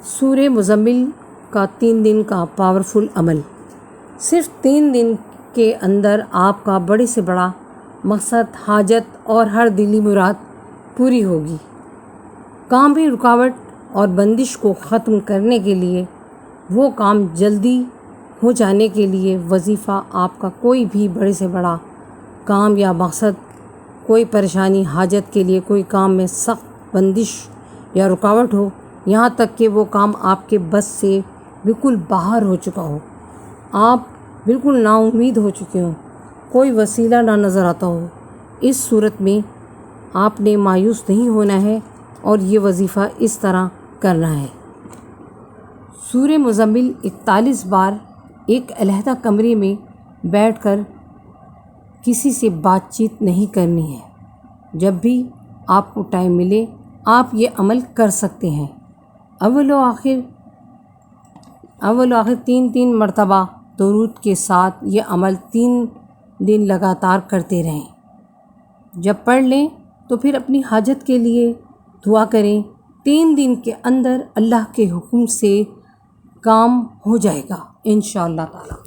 سورہ مزمل کا 3 دن کا پاورفل عمل۔ صرف 3 دن کے اندر آپ کا بڑے سے بڑا مقصد، حاجت اور ہر دلی مراد پوری ہوگی۔ کام میں رکاوٹ اور بندش کو ختم کرنے کے لیے، وہ کام جلدی ہو جانے کے لیے وظیفہ، آپ کا کوئی بھی بڑے سے بڑا کام یا مقصد، کوئی پریشانی، حاجت کے لیے کوئی کام میں سخت بندش یا رکاوٹ ہو، یہاں تک کہ وہ کام آپ کے بس سے بالکل باہر ہو چکا ہو، آپ بالکل نا امید ہو چکے ہوں، کوئی وسیلہ نہ نظر آتا ہو، اس صورت میں آپ نے مایوس نہیں ہونا ہے اور یہ وظیفہ اس طرح کرنا ہے۔ سورہ مزمل 41 بار ایک علیحدہ کمرے میں بیٹھ کر کسی سے بات چیت نہیں کرنی ہے۔ جب بھی آپ کو ٹائم ملے آپ یہ عمل کر سکتے ہیں۔ اول و آخر 3 مرتبہ درود کے ساتھ یہ عمل 3 دن لگاتار کرتے رہیں۔ جب پڑھ لیں تو پھر اپنی حاجت کے لیے دعا کریں۔ 3 دن کے اندر اللہ کے حکم سے کام ہو جائے گا انشاءاللہ تعالی۔